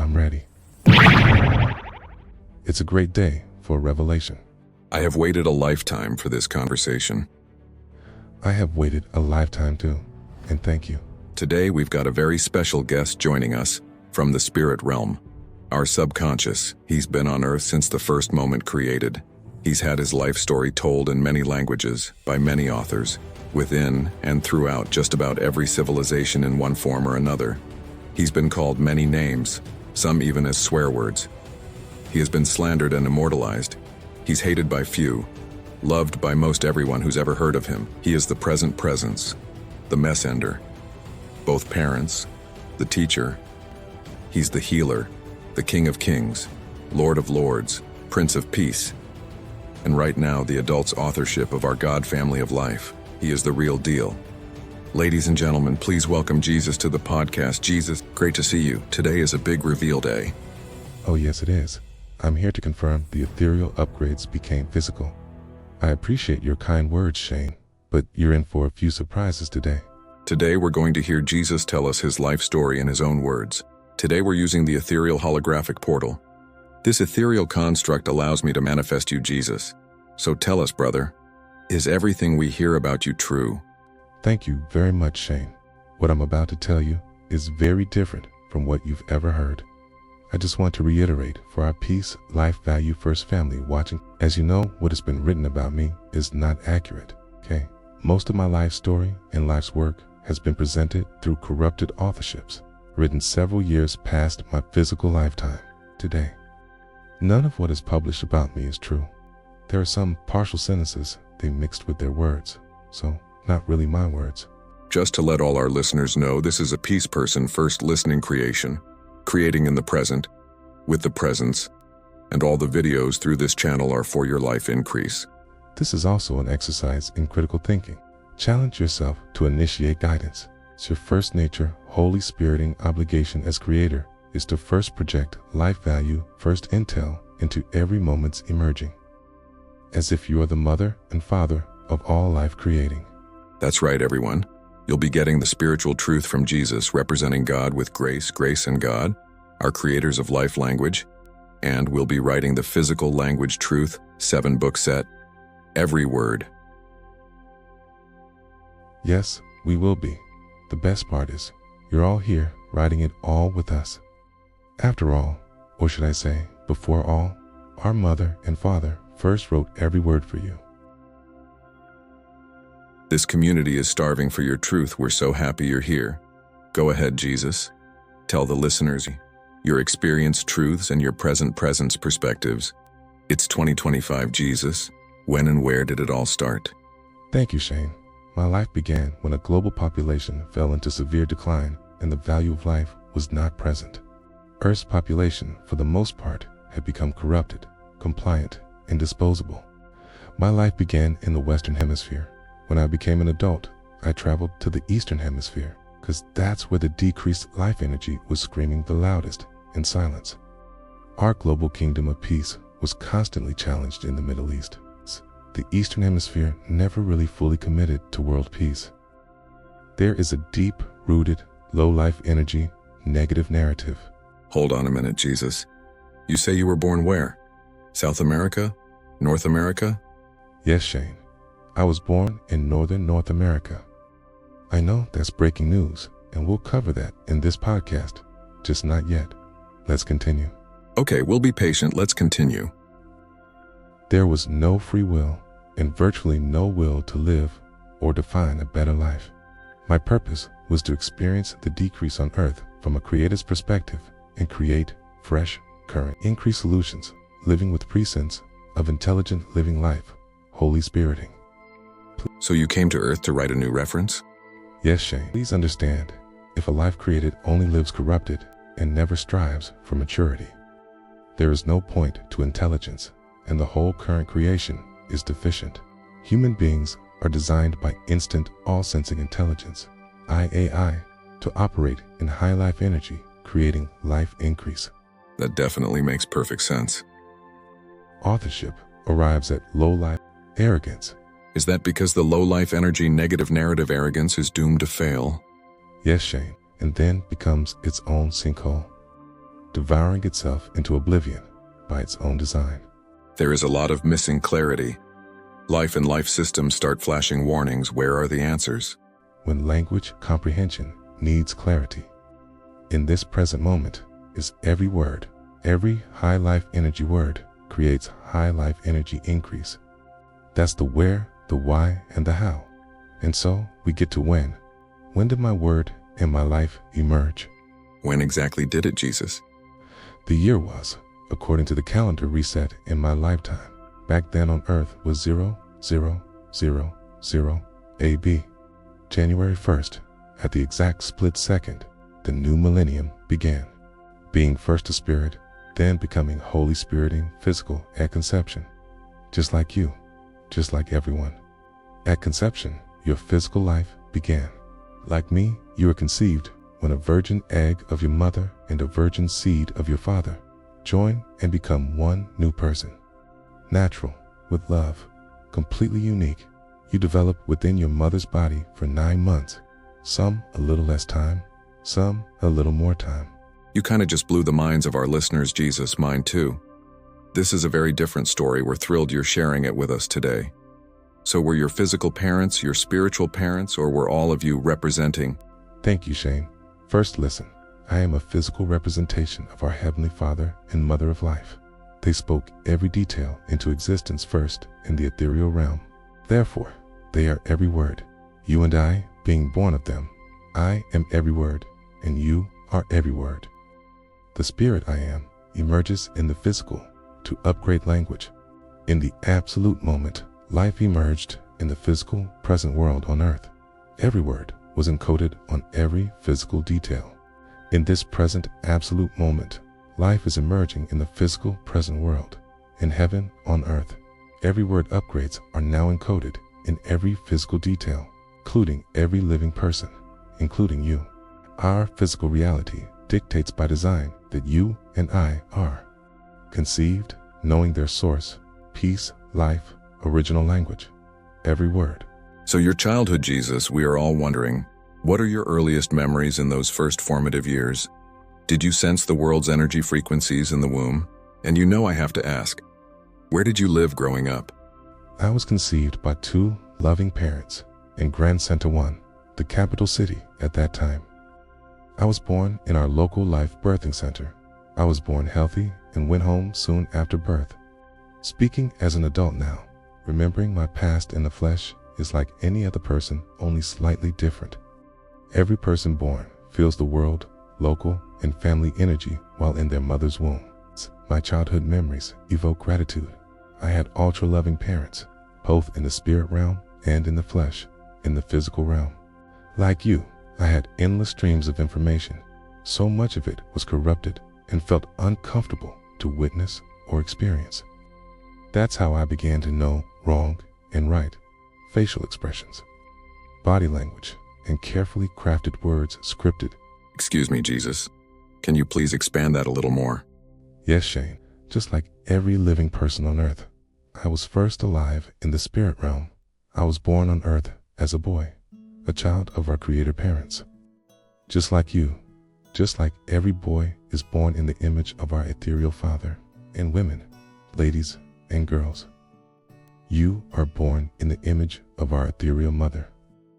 I'm ready. It's a great day for a revelation. I have waited a lifetime for this conversation. I have waited a lifetime too, and thank you. Today we've got a very special guest joining us from the spirit realm. Our subconscious. He's been on Earth since the first moment created. He's had his life story told in many languages, by many authors, within and throughout just about every civilization in one form or another. He's been called many names, some even as swear words. He has been slandered and immortalized. He's hated by few, loved by most everyone who's ever heard of him. He is the present presence, the messender, both parents, the teacher. He's the healer, the King of Kings, Lord of Lords, Prince of Peace. And right now, the adult's authorship of our God family of life. He is the real deal. Ladies and gentlemen, please welcome Jesus to the podcast. Jesus, great to see you. Today is a big reveal day. Oh yes, it is. I'm here to confirm the ethereal upgrades became physical. I appreciate your kind words, Shane, but you're in for a few surprises today. Today we're going to hear Jesus tell us his life story in his own words. Today we're using the ethereal holographic portal. This ethereal construct allows me to manifest you, Jesus. So tell us, brother, is everything we hear about you true? Thank you very much, Shane. What I'm about to tell you is very different from what you've ever heard. I just want to reiterate for our peace, life, value, first family watching. As you know, what has been written about me is not accurate, okay? Most of my life story and life's work has been presented through corrupted authorships, written several years past my physical lifetime today. None of what is published about me is true. There are some partial sentences they mixed with their words, so not really my words. Just to let all our listeners know, this is a peace person first listening creation, creating in the present, with the presence, and all the videos through this channel are for your life increase. This is also an exercise in critical thinking. Challenge yourself to initiate guidance. It's your first nature, Holy Spiriting obligation as creator is to first project life value, first intel into every moment's emerging, as if you are the mother and father of all life creating. That's right, everyone. You'll be getting the spiritual truth from Jesus, representing God with grace, grace and God, our creators of life language, and we'll be writing the physical language truth 7-book set, Every Word. Yes, we will be. The best part is, you're all here writing it all with us. After all, or should I say, before all, our mother and father first wrote every word for you. This community is starving for your truth. We're so happy you're here. Go ahead, Jesus. Tell the listeners your experienced truths and your present presence perspectives. It's 2025, Jesus. When and where did it all start? Thank you, Shane. My life began when a global population fell into severe decline and the value of life was not present. Earth's population, for the most part, had become corrupted, compliant, and disposable. My life began in the Western Hemisphere. When I became an adult, I traveled to the Eastern Hemisphere, because that's where the decreased life energy was screaming the loudest in silence. Our global kingdom of peace was constantly challenged in the Middle East. The Eastern Hemisphere never really fully committed to world peace. There is a deep-rooted, low life energy, negative narrative. Hold on a minute, Jesus. You say you were born where? South America? North America? Yes, Shane. I was born in Northern North America. I know that's breaking news, and we'll cover that in this podcast, just not yet. Let's continue. Okay, we'll be patient. Let's continue. There was no free will and virtually no will to live or define a better life. My purpose was to experience the decrease on Earth from a creator's perspective and create fresh, current, increased solutions, living with presence of intelligent living life, Holy Spiriting. So you came to Earth to write a new reference? Yes, Shane. Please understand, if a life created only lives corrupted and never strives for maturity, there is no point to intelligence, and the whole current creation is deficient. Human beings are designed by instant, all-sensing intelligence, IAI, to operate in high life energy, creating life increase. That definitely makes perfect sense. Authorship arrives at low life arrogance. Is that because the low life energy negative narrative arrogance is doomed to fail? Yes, Shane, and then becomes its own sinkhole. devouring itself into oblivion by its own design. There is a lot of missing clarity. Life and life systems start flashing warnings. Where are the answers? When language comprehension needs clarity. In this present moment is every word. Every high life energy word creates high life energy increase. That's the where, the why, and the how. And so we get to when. When did my word and my life emerge? When exactly did it, Jesus? The year was, according to the calendar reset in my lifetime. Back then on Earth was 0000 AB. January 1st, at the exact split second, the new millennium began. Being first a spirit, then becoming Holy Spiriting physical at conception. Just like you, just like everyone. At conception, your physical life began. Like me, you were conceived when a virgin egg of your mother and a virgin seed of your father join and become one new person. Natural, with love, completely unique. You develop within your mother's body for 9 months. Some a little less time, some a little more time. You kind of just blew the minds of our listeners, Jesus, mine too. This is a very different story. We're thrilled you're sharing it with us today. So were your physical parents your spiritual parents, or were all of you representing? Thank you, Shane. First, listen. I am a physical representation of our Heavenly Father and Mother of Life. They spoke every detail into existence first in the ethereal realm. Therefore, they are every word. You and I, being born of them, I am every word, and you are every word. The spirit I am emerges in the physical to upgrade language. In the absolute moment, life emerged in the physical present world on earth. Every word was encoded on every physical detail. In this present absolute moment, life is emerging in the physical present world. In heaven, on earth, every word upgrades are now encoded in every physical detail, including every living person, including you. Our physical reality dictates by design that you and I are conceived, knowing their source, peace, life, original language, every word. So your childhood, Jesus, we are all wondering, what are your earliest memories in those first formative years? Did you sense the world's energy frequencies in the womb? And you know I have to ask, where did you live growing up? I was conceived by 2 loving parents in Grand Center 1, the capital city at that time. I was born in our local life birthing center. I was born healthy and went home soon after birth. Speaking as an adult now, remembering my past in the flesh is like any other person, only slightly different. Every person born feels the world, local, and family energy while in their mother's womb. My childhood memories evoke gratitude. I had ultra-loving parents, both in the spirit realm and in the flesh, in the physical realm. Like you, I had endless streams of information. So much of it was corrupted and felt uncomfortable to witness or experience. That's how I began to know wrong and right, facial expressions, body language, and carefully crafted words scripted. Excuse me, Jesus. Can you please expand that a little more? Yes, Shane. Just like every living person on earth, I was first alive in the spirit realm. I was born on earth as a boy, a child of our creator parents. Just like you, just like every boy is born in the image of our ethereal father, and women, ladies and girls. You are born in the image of our ethereal mother.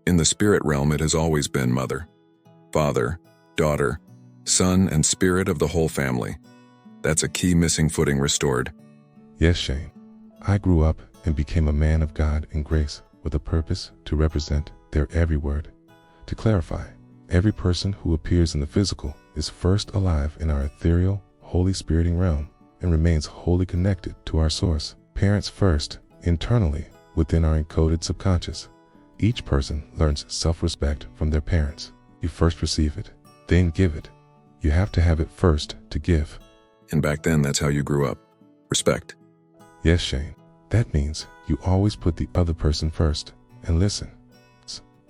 In the spirit realm, it has always been mother, father, daughter, son, and spirit of the whole family. That's a key missing footing restored. Yes, Shane. I grew up and became a man of God and grace with a purpose to represent their every word. To clarify, every person who appears in the physical is first alive in our ethereal, holy spiriting realm and remains wholly connected to our source. Parents first, internally, within our encoded subconscious. Each person learns self-respect from their parents. You first receive it, then give it. You have to have it first to give. And back then, that's how you grew up. Respect. Yes, Shane. That means you always put the other person first and listen.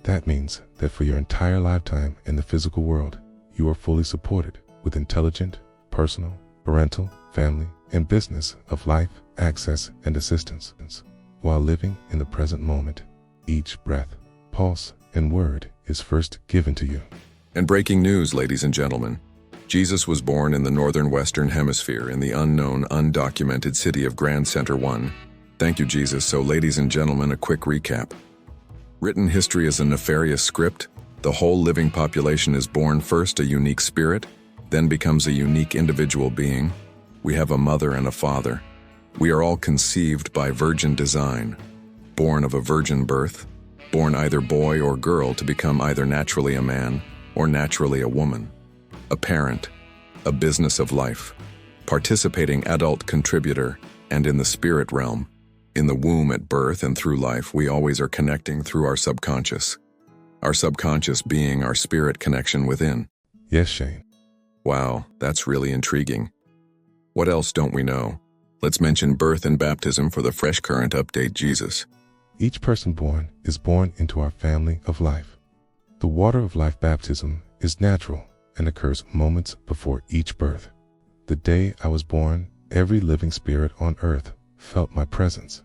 That means that for your entire lifetime in the physical world, you are fully supported with intelligent, personal, parental, family, and business of life, access, and assistance. While living in the present moment, each breath, pulse, and word is first given to you. And breaking news, ladies and gentlemen. Jesus was born in the northern Western Hemisphere in the unknown, undocumented city of Grand Center 1. Thank you, Jesus. So, ladies and gentlemen, a quick recap. Written history is a nefarious script. The whole living population is born first a unique spirit, then becomes a unique individual being. We have a mother and a father. We are all conceived by virgin design, born of a virgin birth, born either boy or girl to become either naturally a man or naturally a woman. A parent, a business of life, participating adult contributor, and in the spirit realm. In the womb at birth and through life, we always are connecting through our subconscious. Our subconscious being our spirit connection within. Yes, Shane. Wow, that's really intriguing. What else don't we know? Let's mention birth and baptism for the fresh current update, Jesus. Each person born is born into our family of life. The water of life baptism is natural and occurs moments before each birth. The day I was born, every living spirit on earth felt my presence.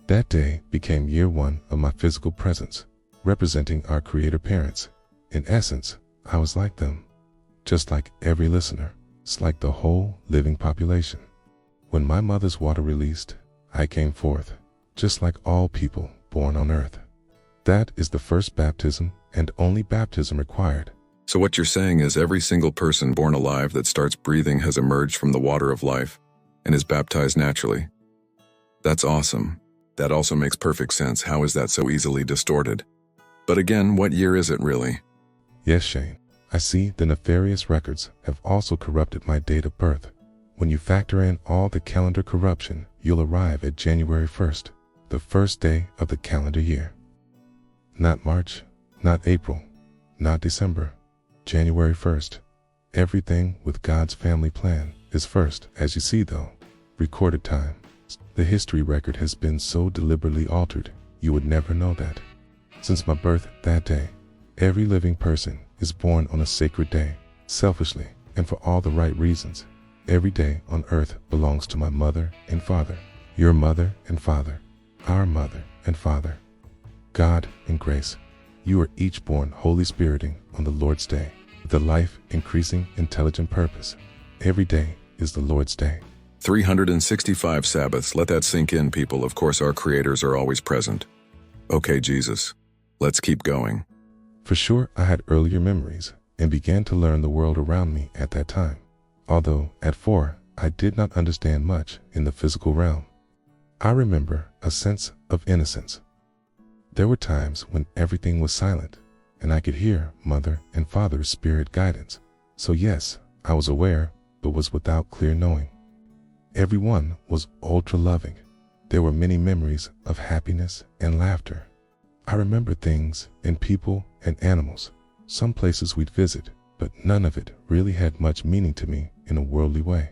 That day became year one of my physical presence, representing our Creator parents. In essence, I was like them. Just like every listener, it's like the whole living population. When my mother's water released, I came forth, just like all people born on earth. That is the first baptism and only baptism required. So what you're saying is every single person born alive that starts breathing has emerged from the water of life and is baptized naturally. That's awesome. That also makes perfect sense. How is that so easily distorted? But again, what year is it really? Yes, Shane. I see the nefarious records have also corrupted my date of birth. When you factor in all the calendar corruption, you'll arrive at January 1st, the first day of the calendar year. Not March, not April, not December. January 1st. Everything with God's family plan is first. As you see though, recorded time. The history record has been so deliberately altered, you would never know that. Since my birth that day, every living person is born on a sacred day, selfishly and for all the right reasons. Every day on earth belongs to my mother and father, your mother and father, our mother and father. God and grace, you are each born Holy Spiriting on the Lord's day, with a life-increasing intelligent purpose. Every day is the Lord's day. 365 Sabbaths, let that sink in, people. Of course, our creators are always present. Okay, Jesus, let's keep going. For sure, I had earlier memories and began to learn the world around me at that time. Although, at 4, I did not understand much in the physical realm. I remember a sense of innocence. There were times when everything was silent, and I could hear Mother and Father's spirit guidance. So yes, I was aware, but was without clear knowing. Everyone was ultra-loving. There were many memories of happiness and laughter. I remember things and people and animals, some places we'd visit, but none of it really had much meaning to me in a worldly way.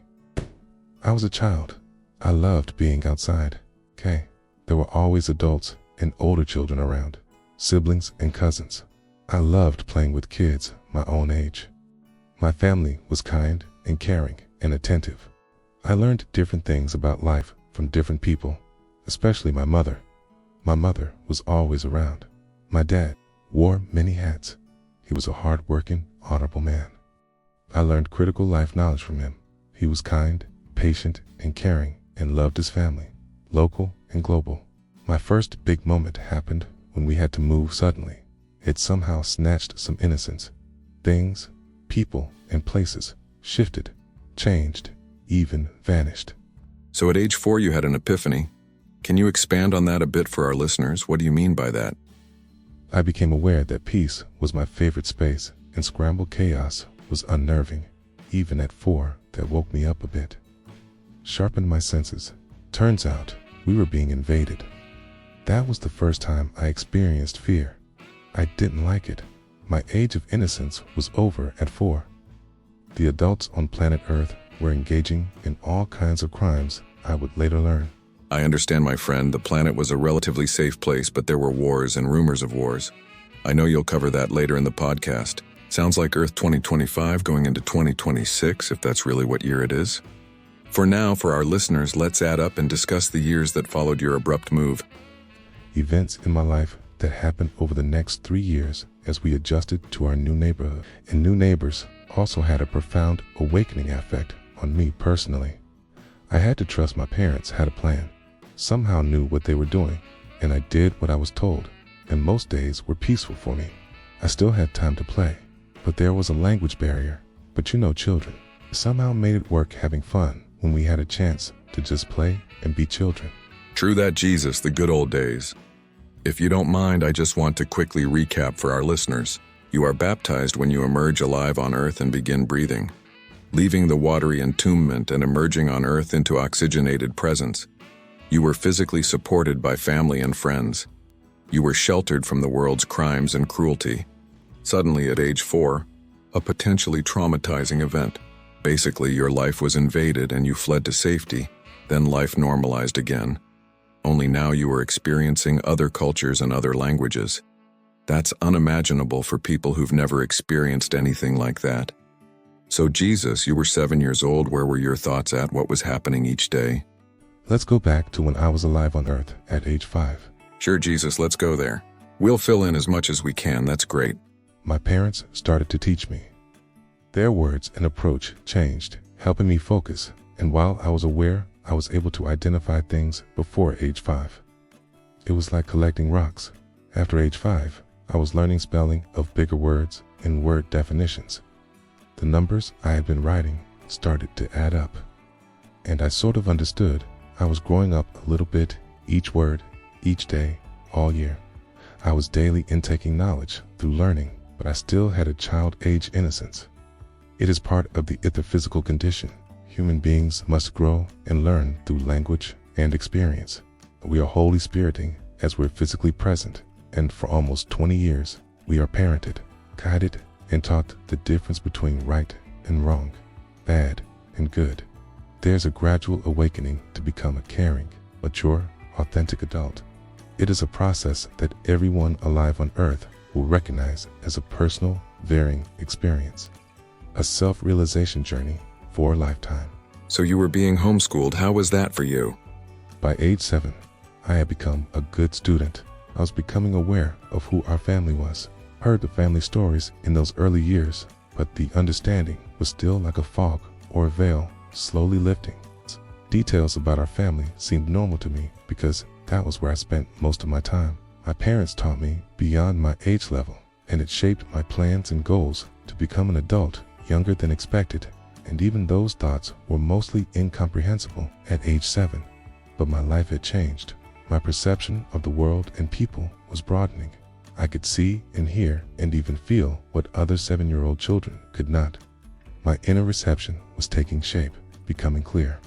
I was a child. I loved being outside. There were always adults and older children around, siblings and cousins. I loved playing with kids my own age. My family was kind and caring and attentive. I learned different things about life from different people, especially my mother. My mother was always around. My dad wore many hats. He was a hard-working, honorable man. I learned critical life knowledge from him. He was kind, patient, and caring, and loved his family, local and global. My first big moment happened when we had to move suddenly. It somehow snatched some innocence. Things, people, and places shifted, changed, even vanished. So at age 4, you had an epiphany. Can you expand on that a bit for our listeners? What do you mean by that? I became aware that peace was my favorite space, and scrambled chaos was unnerving. Even at 4, that woke me up a bit. Sharpened my senses. Turns out, we were being invaded. That was the first time I experienced fear. I didn't like it. My age of innocence was over at 4. The adults on planet Earth were engaging in all kinds of crimes I would later learn. I understand, my friend. The planet was a relatively safe place, but there were wars and rumors of wars. I know you'll cover that later in the podcast. Sounds like Earth 2025 going into 2026, if that's really what year it is. For now, for our listeners, let's add up and discuss the years that followed your abrupt move. Events in my life that happened over the next 3 years as we adjusted to our new neighborhood. And new neighbors also had a profound awakening effect on me personally. I had to trust my parents had a plan, somehow knew what they were doing, and I did what I was told, and most days were peaceful for me. I still had time to play, but there was a language barrier. But you know, children somehow made it work having fun when we had a chance to just play and be children. True that, Jesus, the good old days. If you don't mind, I just want to quickly recap for our listeners. You are baptized when you emerge alive on earth and begin breathing, leaving the watery entombment and emerging on earth into oxygenated presence. You were physically supported by family and friends. You were sheltered from the world's crimes and cruelty. Suddenly, at age 4, a potentially traumatizing event. Basically, your life was invaded and you fled to safety. Then life normalized again. Only now you were experiencing other cultures and other languages. That's unimaginable for people who've never experienced anything like that. So Jesus, you were 7 years old. Where were your thoughts at? What was happening each day? Let's go back to when I was alive on earth at age 5. Sure, Jesus, let's go there. We'll fill in as much as we can. That's great. My parents started to teach me. Their words and approach changed, helping me focus, and while I was aware, I was able to identify things before age 5. It was like collecting rocks. After age 5, I was learning spelling of bigger words and word definitions. The numbers I had been writing started to add up, and I sort of understood I was growing up a little bit, each word, each day, all year. I was daily intaking knowledge through learning, but I still had a child-age innocence. It is part of the physical condition. Human beings must grow and learn through language and experience. We are Holy Spiriting as we're physically present, and for almost 20 years, we are parented, guided, and taught the difference between right and wrong, bad and good. There's a gradual awakening to become a caring, mature, authentic adult. It is a process that everyone alive on earth will recognize as a personal, varying experience. A self-realization journey for a lifetime. So you were being homeschooled. How was that for you? By age 7, I had become a good student. I was becoming aware of who our family was. Heard the family stories in those early years, but the understanding was still like a fog or a veil slowly lifting. Details about our family seemed normal to me because that was where I spent most of my time. My parents taught me beyond my age level, and it shaped my plans and goals to become an adult younger than expected, and even those thoughts were mostly incomprehensible at age 7. But my life had changed. My perception of the world and people was broadening. I could see and hear and even feel what other 7-year-old children could not. My inner reception was taking shape, becoming clear.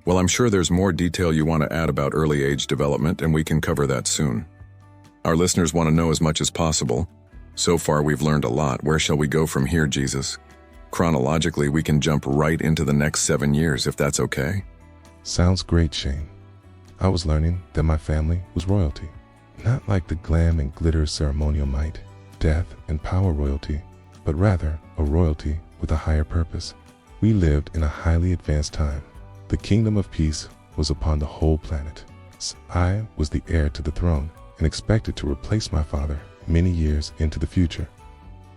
Well, I'm sure there's more detail you want to add about early age development, and we can cover that soon. Our listeners want to know as much as possible. So far, we've learned a lot. Where shall we go from here, Jesus? Chronologically, we can jump right into the next 7 years, if that's okay. Sounds great, Shane. I was learning that my family was royalty. Not like the glam and glitter ceremonial might, death and power royalty, but rather a royalty with a higher purpose. We lived in a highly advanced time. The kingdom of peace was upon the whole planet. I was the heir to the throne and expected to replace my father many years into the future.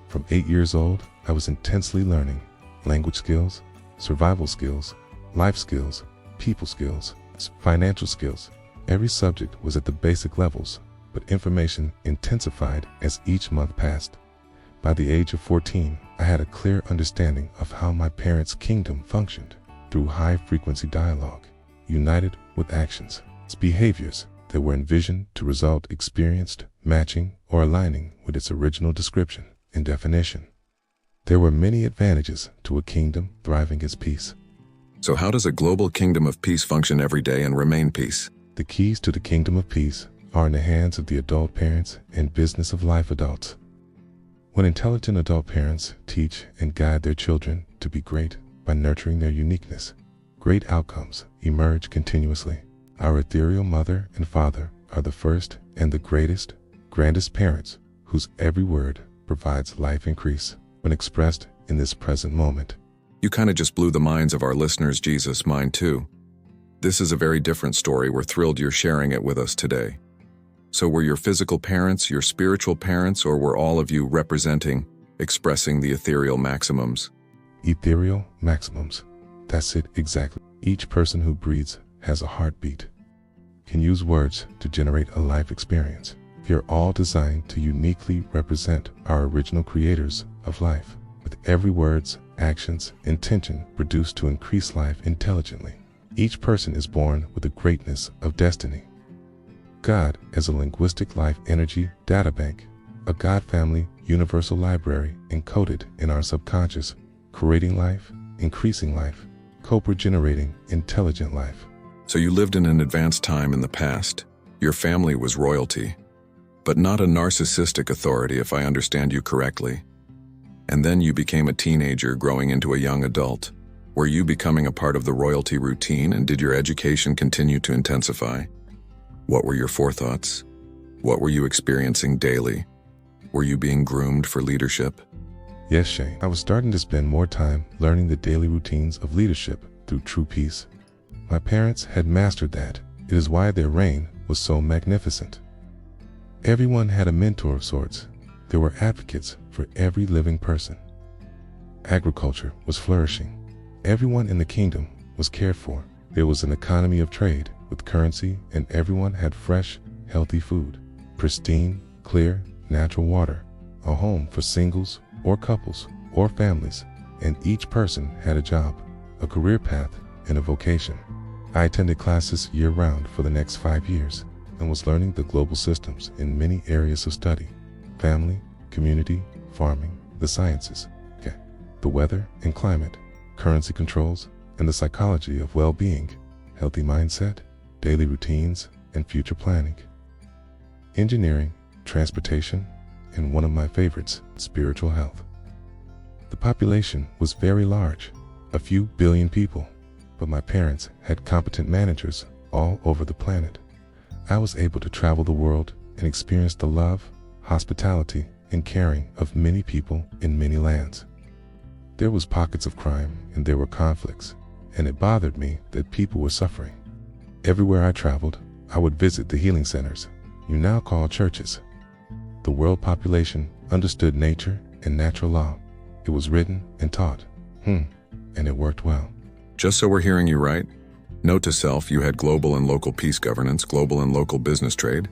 From 8 years old, I was intensely learning language skills, survival skills, life skills, people skills, financial skills. Every subject was at the basic levels, but information intensified as each month passed. By the age of 14, I had a clear understanding of how my parents' kingdom functioned through high-frequency dialogue, united with actions, its behaviors that were envisioned to result experienced, matching, or aligning with its original description and definition. There were many advantages to a kingdom thriving as peace. So how does a global kingdom of peace function every day and remain peace? The keys to the kingdom of peace are in the hands of the adult parents and business of life adults. When intelligent adult parents teach and guide their children to be great by nurturing their uniqueness, great outcomes emerge continuously. Our ethereal mother and father are the first and the greatest, grandest parents whose every word provides life increase when expressed in this present moment. You kind of just blew the minds of our listeners, Jesus, mine too. This is a very different story. We're thrilled you're sharing it with us today. So were your physical parents your spiritual parents, or were all of you representing, expressing the ethereal maximums? Ethereal maximums. That's it exactly. Each person who breathes has a heartbeat, can use words to generate a life experience. They're all designed to uniquely represent our original creators of life, with every word's actions, intention produced to increase life intelligently. Each person is born with the greatness of destiny. God as a linguistic life energy databank, a God family universal library encoded in our subconscious, creating life, increasing life, co-generating intelligent life. So you lived in an advanced time in the past. Your family was royalty, but not a narcissistic authority if I understand you correctly. And then you became a teenager growing into a young adult. Were you becoming a part of the royalty routine, and did your education continue to intensify? What were your forethoughts? What were you experiencing daily? Were you being groomed for leadership? Yes, Shane. I was starting to spend more time learning the daily routines of leadership through true peace. My parents had mastered that. It is why their reign was so magnificent. Everyone had a mentor of sorts. There were advocates for every living person. Agriculture was flourishing. Everyone in the kingdom was cared for. There was an economy of trade with currency, and everyone had fresh, healthy food, pristine, clear, natural water, a home for singles or couples or families, and each person had a job, a career path, and a vocation. I attended classes year-round for the next 5 years and was learning the global systems in many areas of study: family, community, farming, the sciences, the weather and climate, currency controls, and the psychology of well-being, healthy mindset, daily routines, and future planning. Engineering, transportation, and one of my favorites, spiritual health. The population was very large, a few billion people, but my parents had competent managers all over the planet. I was able to travel the world and experience the love, hospitality, and caring of many people in many lands. There was pockets of crime and there were conflicts, and it bothered me that people were suffering. Everywhere I traveled, I would visit the healing centers, you now call churches. The world population understood nature and natural law. It was written and taught, and it worked well. Just so we're hearing you right, note to self, you had global and local peace governance, global and local business trade,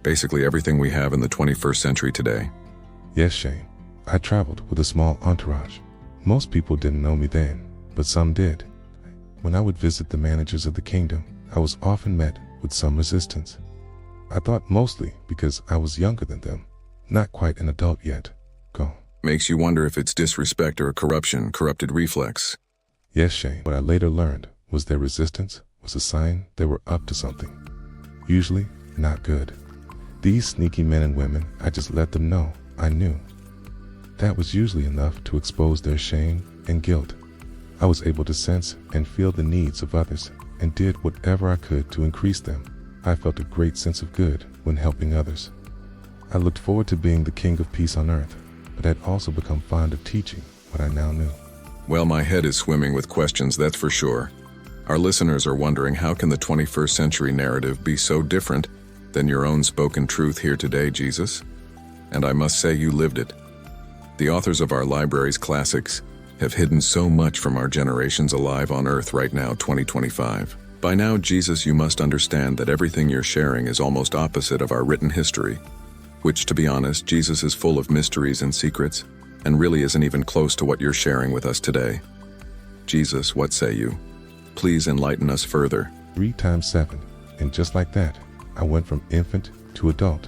basically everything we have in the 21st century today. Yes, Shane. I traveled with a small entourage. Most people didn't know me then, but some did. When I would visit the managers of the kingdom, I was often met with some resistance. I thought mostly because I was younger than them, not quite an adult yet. Makes you wonder if it's disrespect or corrupted reflex. Yes, Shane. What I later learned was their resistance was a sign they were up to something. Usually not good. These sneaky men and women, I just let them know I knew. That was usually enough to expose their shame and guilt. I was able to sense and feel the needs of others and did whatever I could to increase them. I felt a great sense of good when helping others. I looked forward to being the king of peace on earth, but had also become fond of teaching what I now knew. Well, my head is swimming with questions, that's for sure. Our listeners are wondering, how can the 21st century narrative be so different than your own spoken truth here today, Jesus? And I must say, you lived it. The authors of our library's classics have hidden so much from our generations alive on earth right now, 2025. By now, Jesus, you must understand that everything you're sharing is almost opposite of our written history, which, to be honest, Jesus is full of mysteries and secrets, and really isn't even close to what you're sharing with us today. Jesus, what say you? Please enlighten us further. 3 times 7, and just like that, I went from infant to adult,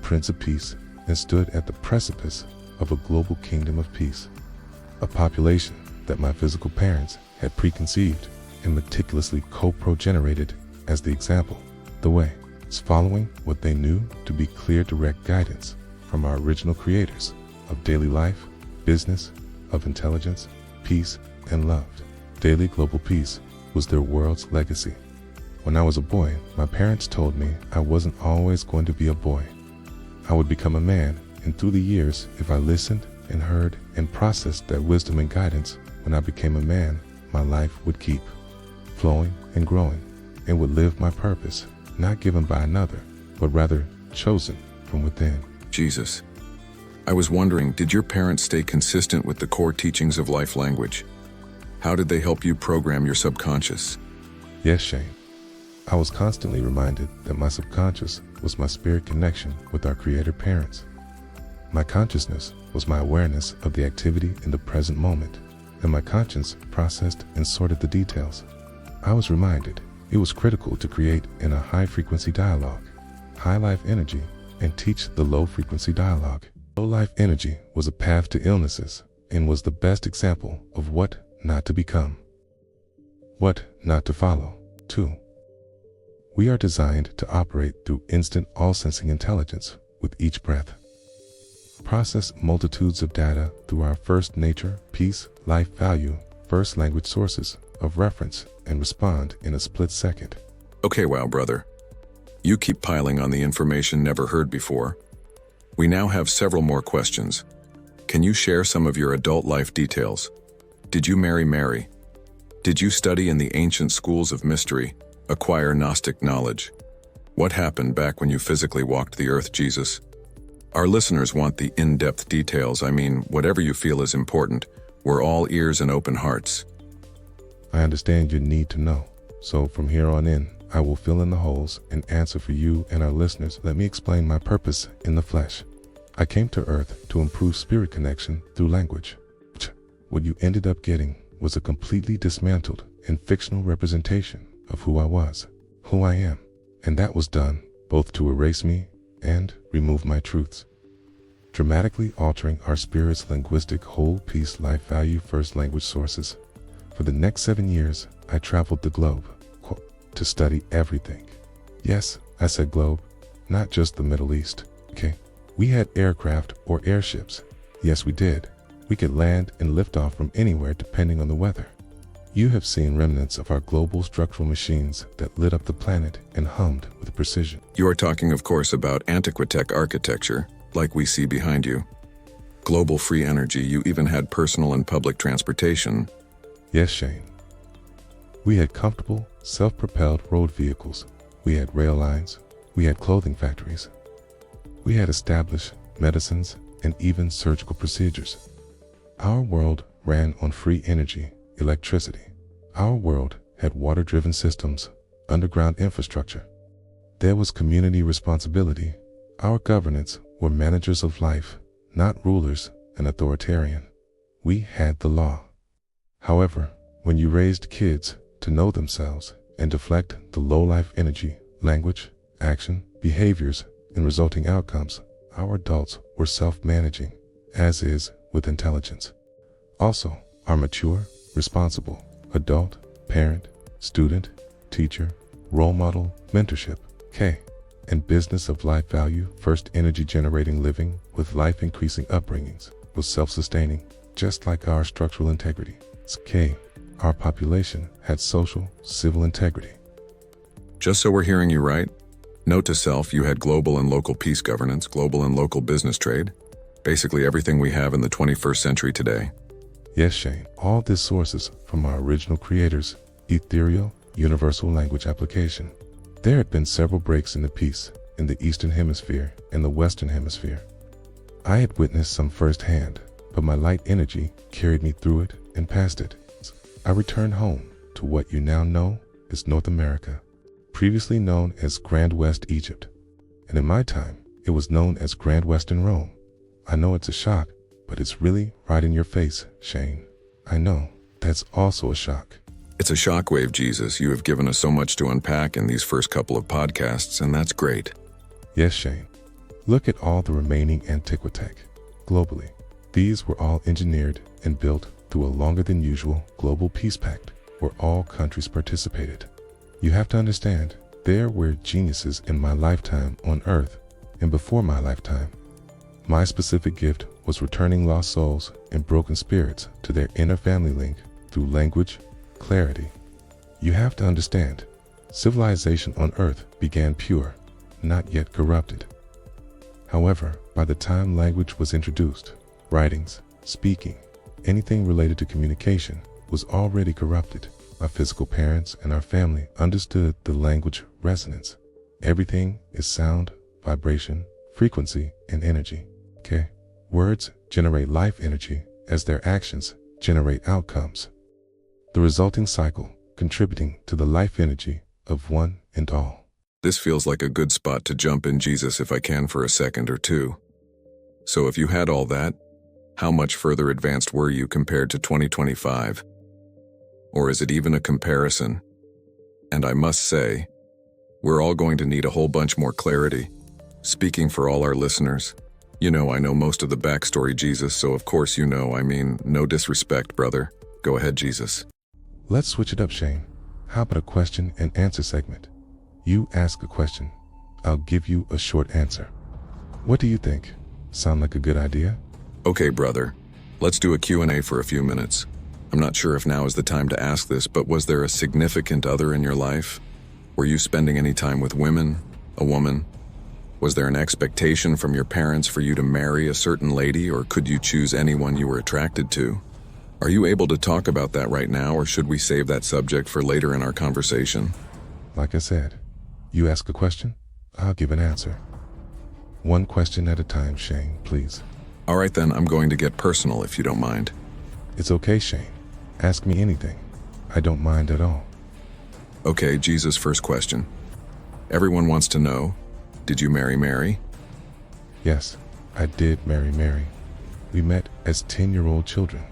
Prince of Peace, and stood at the precipice of a global kingdom of peace. A population that my physical parents had preconceived and meticulously co-progenerated as the example, the way, following what they knew to be clear direct guidance from our original creators of daily life, business, of intelligence, peace, and love. Daily global peace was their world's legacy. When I was a boy, my parents told me I wasn't always going to be a boy. I would become a man, and through the years, if I listened and heard and processed that wisdom and guidance, when I became a man, my life would keep flowing and growing, and would live my purpose, not given by another, but rather chosen from within. Jesus, I was wondering, did your parents stay consistent with the core teachings of life language? How did they help you program your subconscious? Yes, Shane. I was constantly reminded that my subconscious was my spirit connection with our Creator parents. My consciousness was my awareness of the activity in the present moment, and my conscience processed and sorted the details. I was reminded it was critical to create in a high-frequency dialogue, high life energy, and teach the low-frequency dialogue. Low life energy was a path to illnesses and was the best example of what not to become, what not to follow. 2. We are designed to operate through instant all-sensing intelligence with each breath. Process multitudes of data through our first nature, peace, life value, first language sources of reference and respond in a split second. Okay, wow, brother. You keep piling on the information never heard before. We now have several more questions. Can you share some of your adult life details? Did you marry Mary? Did you study in the ancient schools of mystery, acquire Gnostic knowledge? What happened back when you physically walked the earth, Jesus? Our listeners want the in-depth details. I mean, whatever you feel is important. We're all ears and open hearts. I understand your need to know, so from here on in, I will fill in the holes and answer for you and our listeners. Let me explain my purpose in the flesh. I came to earth to improve spirit connection through language. What you ended up getting was a completely dismantled and fictional representation of who I was, who I am, and that was done both to erase me and remove my truths, dramatically altering our spirit's linguistic whole peace life value first language sources. For the next 7 years, I traveled the globe, to study everything. Yes, I said globe, not just the Middle East, okay? We had aircraft or airships. Yes, we did. We could land and lift off from anywhere depending on the weather. You have seen remnants of our global structural machines that lit up the planet and hummed with precision. You are talking, of course, about Antiquitech architecture, like we see behind you. Global free energy, you even had personal and public transportation. Yes, Shane. We had comfortable, self-propelled road vehicles. We had rail lines. We had clothing factories. We had established medicines and even surgical procedures. Our world ran on free energy, electricity. Our world had water-driven systems, underground infrastructure. There was community responsibility. Our governance were managers of life, not rulers and authoritarian. We had the law. However, when you raised kids to know themselves and deflect the low-life energy, language, action, behaviors, and resulting outcomes, our adults were self-managing, as is with intelligence. Also, our mature, responsible, adult, parent, student, teacher, role model, mentorship, and business of life value, first energy generating living with life increasing upbringings was self-sustaining, just like our structural integrity. Our population had social, civil integrity. Just so we're hearing you right, note to self, you had global and local peace governance, global and local business trade, basically everything we have in the 21st century today. Yes, Shane, all this sources from our original creators, ethereal, universal language application. There had been several breaks in the peace in the Eastern Hemisphere and the Western Hemisphere. I had witnessed some firsthand, but my light energy carried me through it and past it. I returned home to what you now know as North America, previously known as Grand West Egypt, and in my time, it was known as Grand Western Rome. I know it's a shock, but it's really right in your face, Shane. I know, that's also a shock. It's a shockwave, Jesus. You have given us so much to unpack in these first couple of podcasts, and that's great. Yes, Shane. Look at all the remaining Antiquitech globally. These were all engineered and built through a longer than usual global peace pact where all countries participated. You have to understand, there were geniuses in my lifetime on Earth and before my lifetime. My specific gift was returning lost souls and broken spirits to their inner family link through language, clarity. You have to understand, civilization on Earth began pure, not yet corrupted. However, by the time language was introduced, writings, speaking, anything related to communication was already corrupted. My physical parents and our family understood the language resonance. Everything is sound, vibration, frequency, and energy. Words generate life energy as their actions generate outcomes. the resulting cycle contributing to the life energy of one and all. This feels like a good spot to jump in, Jesus, if I can for a second or two. So if you had all that, how much further advanced were you compared to 2025? Or is it even a comparison? And I must say, we're all going to need a whole bunch more clarity. Speaking for all our listeners, I know most of the backstory, Jesus, so of course no disrespect, brother. Go ahead, Jesus. Let's switch it up, Shane. How about a question and answer segment? You ask a question, I'll give you a short answer. What do you think? Sound like a good idea? Okay, brother. Let's do a Q&A for a few minutes. I'm not sure if now is the time to ask this, but was there a significant other in your life? Were you spending any time with women, a woman? Was there an expectation from your parents for you to marry a certain lady, or could you choose anyone you were attracted to? Are you able to talk about that right now, or should we save that subject for later in our conversation? Like I said, you ask a question, I'll give an answer. One question at a time, Shane, please. All right then, I'm going to get personal if you don't mind. It's okay, Shane. Ask me anything. I don't mind at all. Okay, Jesus, first question. Everyone wants to know, did you marry Mary? Yes, I did marry Mary. We met as 10-year-old children.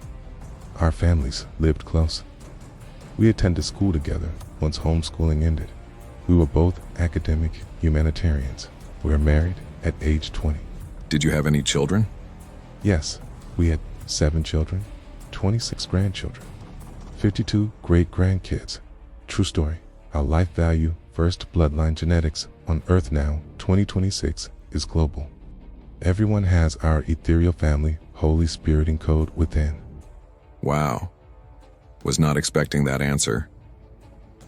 Our families lived close. We attended school together once homeschooling ended. We were both academic humanitarians. We were married at age 20. Did you have any children? Yes, we had 7 children, 26 grandchildren, 52 great-grandkids. True story. Our life value, first bloodline genetics on Earth now, 2026, is global. Everyone has our ethereal family, Holy Spirit encode within. Wow. Was not expecting that answer.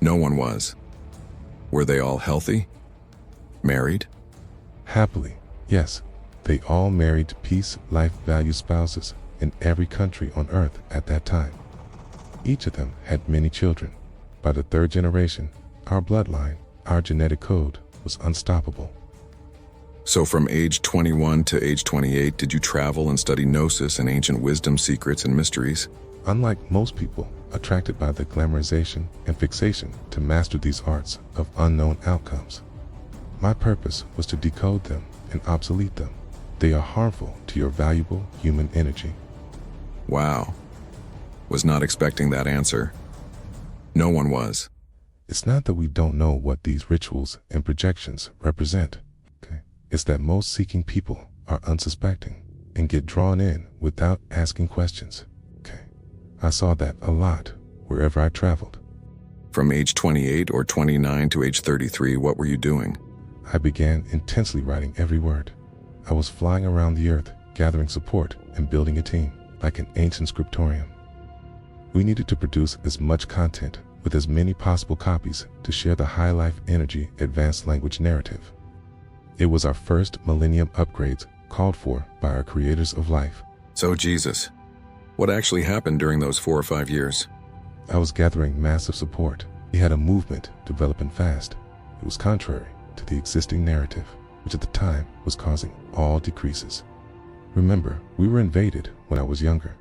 No one was. Were they all healthy? Married? Happily, yes. They all married peace, life value spouses in every country on Earth at that time. Each of them had many children. By the 3rd generation, our bloodline, our genetic code, was unstoppable. So from age 21 to age 28, did you travel and study gnosis and ancient wisdom secrets and mysteries? Unlike most people attracted by the glamorization and fixation to master these arts of unknown outcomes, my purpose was to decode them and obsolete them. They are harmful to your valuable human energy. Wow. Was not expecting that answer. No one was. It's not that we don't know what these rituals and projections represent. Okay? It's that most seeking people are unsuspecting and get drawn in without asking questions. Okay? I saw that a lot wherever I traveled. From age 28 or 29 to age 33, what were you doing? I began intensely writing every word. I was flying around the earth, gathering support and building a team, like an ancient scriptorium. We needed to produce as much content with as many possible copies to share the high life energy advanced language narrative. It was our first millennium upgrades called for by our creators of life. So Jesus, what actually happened during those 4 or 5 years? I was gathering massive support. We had a movement developing fast. It was contrary to the existing narrative, which at the time was causing all decreases. Remember, we were invaded when I was younger.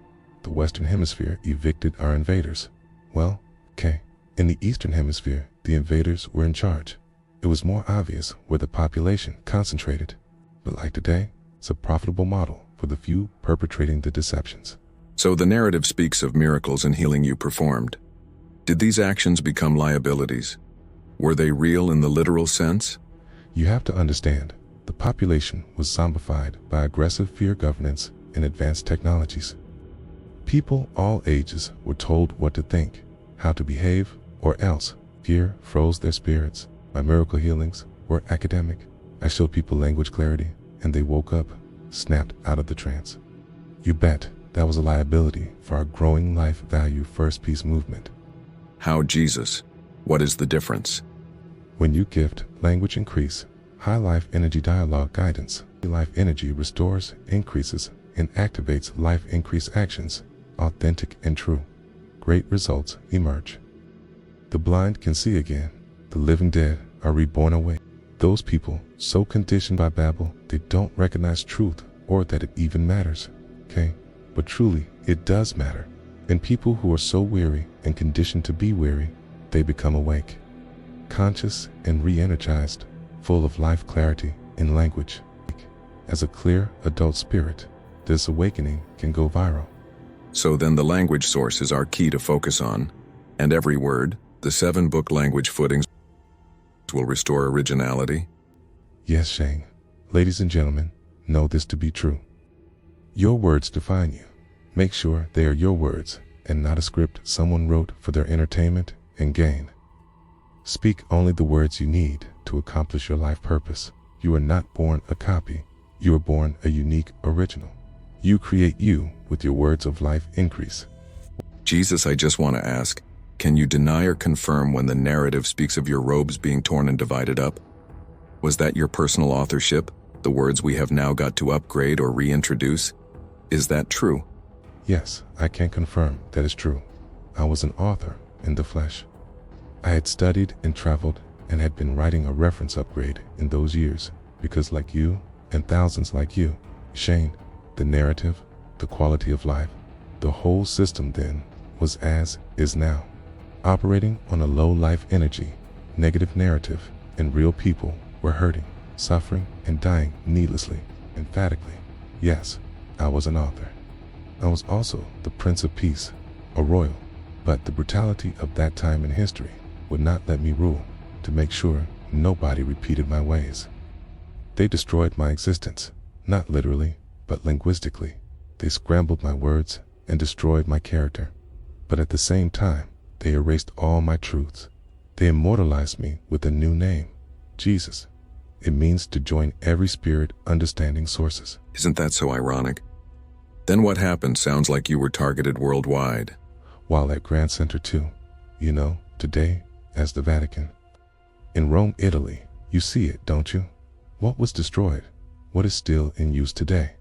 The Western Hemisphere evicted our invaders. Well, okay. In the Eastern Hemisphere, the invaders were in charge. It was more obvious where the population concentrated. But like today, it's a profitable model for the few perpetrating the deceptions. So the narrative speaks of miracles and healing you performed. Did these actions become liabilities? Were they real in the literal sense? You have to understand, the population was zombified by aggressive fear governance and advanced technologies. People all ages were told what to think, how to behave, or else fear froze their spirits. My miracle healings were academic. I showed people language clarity, and they woke up, snapped out of the trance. You bet that was a liability for our growing life value first peace movement. How, Jesus? What is the difference? When you gift language increase, high life energy dialogue guidance, life energy restores, increases, and activates life increase actions, authentic and true. Great results emerge. The blind can see again. The living dead are reborn awake. Those people so conditioned by Babel, they don't recognize truth or that it even matters. Okay? But truly, it does matter. And people who are so weary and conditioned to be weary, they become awake, conscious and re-energized, full of life clarity in language. As a clear adult spirit, this awakening can go viral. So then the language source is our key to focus on, and every word, the 7-book language footings, will restore originality? Yes, Shane. Ladies and gentlemen, know this to be true. Your words define you. Make sure they are your words and not a script someone wrote for their entertainment and gain. Speak only the words you need to accomplish your life purpose. You are not born a copy. You are born a unique original. You create you with your words of life increase. Jesus, I just want to ask, can you deny or confirm when the narrative speaks of your robes being torn and divided up? Was that your personal authorship, the words we have now got to upgrade or reintroduce? Is that true? Yes, I can confirm that is true. I was an author in the flesh. I had studied and traveled and had been writing a reference upgrade in those years because, like you and thousands like you, Shane, the narrative, the quality of life, the whole system then was as is now, operating on a low life energy, negative narrative, and real people were hurting, suffering, and dying needlessly, emphatically. Yes, I was an author. I was also the Prince of Peace, a royal, but the brutality of that time in history would not let me rule to make sure nobody repeated my ways. They destroyed my existence, not literally, but linguistically. They scrambled my words and destroyed my character. But at the same time, they erased all my truths. They immortalized me with a new name, Jesus. It means to join every spirit understanding sources. Isn't that so ironic? Then what happened sounds like you were targeted worldwide. While at Grand Center too, today as the Vatican. In Rome, Italy, you see it, don't you? What was destroyed? What is still in use today?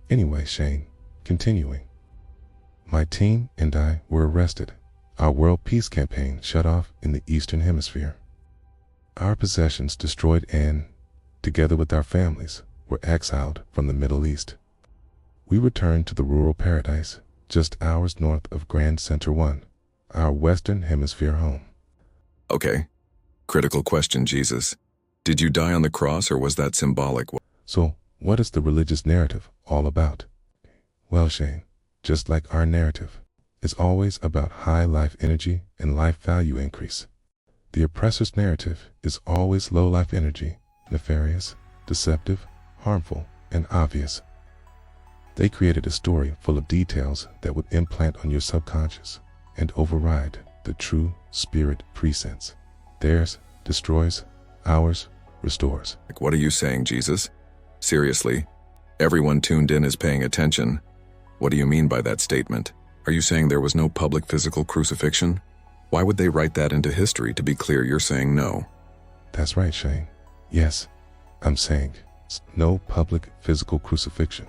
Anyway, Shane, continuing. My team and I were arrested. Our world peace campaign shut off in the Eastern Hemisphere. Our possessions destroyed and, together with our families, were exiled from the Middle East. We returned to the rural paradise just hours north of Grand Center 1, our Western Hemisphere home. Okay. Critical question, Jesus. Did you die on the cross or was that symbolic? So, what is the religious narrative all about? Well, Shane, just like our narrative, it's always about high life energy and life value increase. The oppressor's narrative is always low life energy, nefarious, deceptive, harmful, and obvious. They created a story full of details that would implant on your subconscious and override the true spirit presence. Theirs destroys, ours restores. What are you saying, Jesus? Seriously? Everyone tuned in is paying attention. What do you mean by that statement? Are you saying there was no public physical crucifixion? Why would they write that into history? To be clear, you're saying no. That's right, Shane. Yes, I'm saying no public physical crucifixion.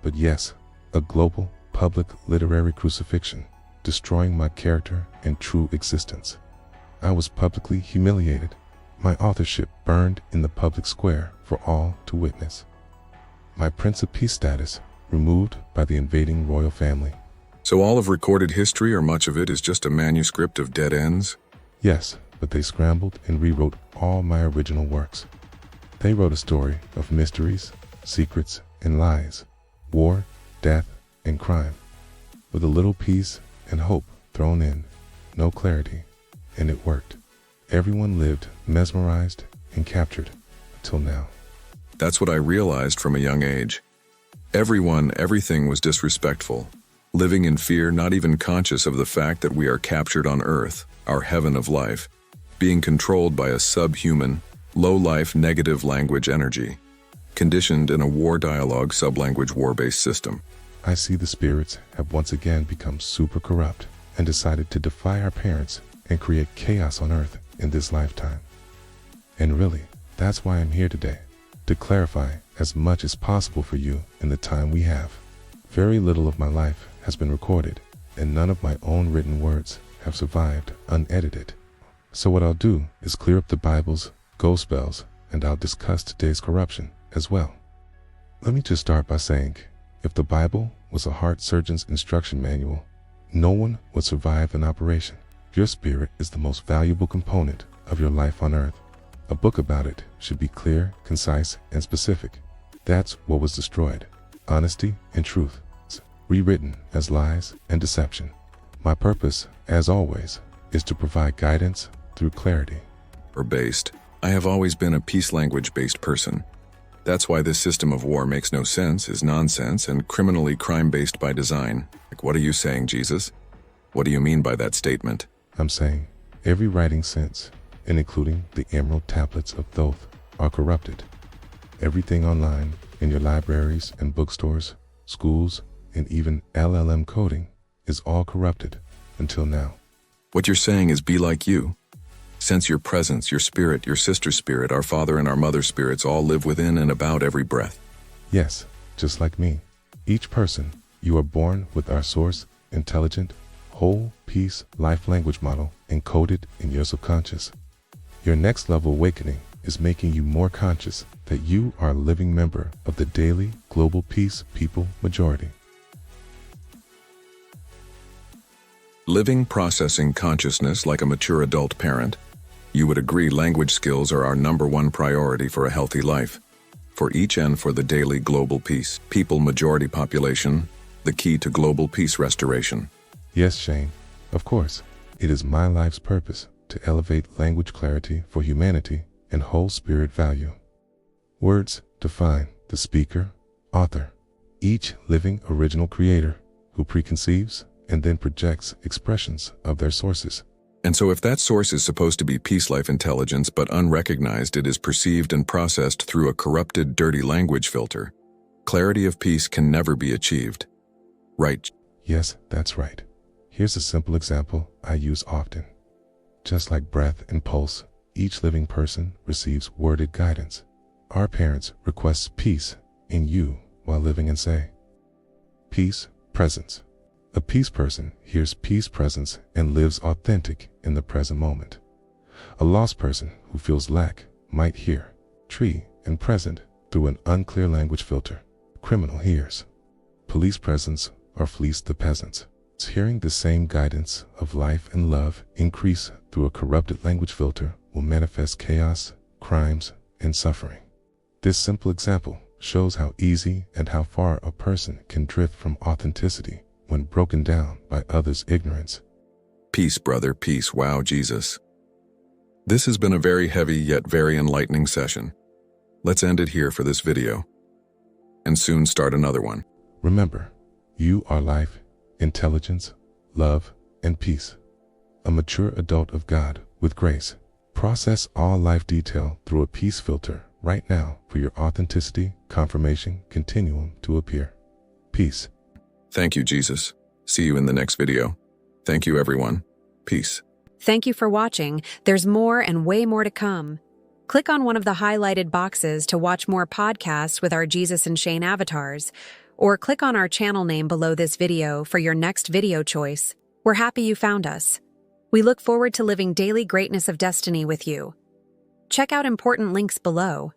But yes, a global public literary crucifixion, destroying my character and true existence. I was publicly humiliated. My authorship burned in the public square for all to witness. My Prince of Peace status removed by the invading royal family. So all of recorded history, or much of it, is just a manuscript of dead ends? Yes, but they scrambled and rewrote all my original works. They wrote a story of mysteries, secrets, and lies, war, death, and crime, with a little peace and hope thrown in, no clarity, and it worked. Everyone lived mesmerized and captured until now. That's what I realized from a young age. Everything was disrespectful, living in fear, not even conscious of the fact that we are captured on Earth, our heaven of life, being controlled by a subhuman, low-life negative language energy, conditioned in a war dialogue sublanguage war-based system. I see the spirits have once again become super corrupt and decided to defy our parents and create chaos on Earth in this lifetime. And really, that's why I'm here today, to clarify as much as possible for you in the time we have. Very little of my life has been recorded, and none of my own written words have survived unedited. So what I'll do is clear up the Bible's ghost spells, and I'll discuss today's corruption as well. Let me just start by saying, if the Bible was a heart surgeon's instruction manual, No one would survive an operation. Your spirit is the most valuable component of your life on earth. A book about it should be clear, concise, and specific. That's what was destroyed. Honesty and truth, rewritten as lies and deception. My purpose, as always, is to provide guidance through clarity. Or based. I have always been a peace language-based person. That's why this system of war makes no sense, is nonsense, and criminally crime-based by design. Like, what are you saying, Jesus? What do you mean by that statement? I'm saying every writing since, and including the emerald tablets of Thoth, are corrupted. Everything online, in your libraries and bookstores, schools, and even LLM coding is all corrupted until now. What you're saying is be like you. Sense your presence, your spirit, your sister spirit, our father and our mother spirits all live within and about every breath. Yes, just like me. Each person, you are born with our source, intelligent, whole, peace, life language model encoded in your subconscious. Your next level awakening is making you more conscious that you are a living member of the daily global peace people majority. Living, processing consciousness like a mature adult parent. You would agree language skills are our #1 priority for a healthy life. For each and for the daily global peace, people majority population, the key to global peace restoration. Yes, Shane, of course, it is my life's purpose to elevate language clarity for humanity and whole spirit value. Words define the speaker, author, each living original creator who preconceives and then projects expressions of their sources. And so if that source is supposed to be peace life intelligence but unrecognized, it is perceived and processed through a corrupted, dirty language filter. Clarity of peace can never be achieved. Right? Yes, that's right. Here's a simple example I use often. Just like breath and pulse, each living person receives worded guidance. Our parents request peace in you while living and say, peace, presence. A peace person hears peace presence and lives authentic in the present moment. A lost person who feels lack might hear tree and present through an unclear language filter. Criminal hears police presence or fleece the peasants. Hearing the same guidance of life and love increase through a corrupted language filter will manifest chaos, crimes, and suffering. This simple example shows how easy and how far a person can drift from authenticity when broken down by others' ignorance. Peace, brother, peace. Wow, Jesus. This has been a very heavy yet very enlightening session. Let's end it here for this video, and soon start another one. Remember, you are life, intelligence, love, and peace. A mature adult of God with grace. Process all life detail through a peace filter right now for your authenticity confirmation continuum to appear. Peace. Thank you, Jesus. See you in the next video. Thank you, everyone. Peace. Thank you for watching. There's more and way more to come. Click on one of the highlighted boxes to watch more podcasts with our Jesus and Shane avatars, or click on our channel name below this video for your next video choice. We're happy you found us. We look forward to living daily greatness of destiny with you. Check out important links below.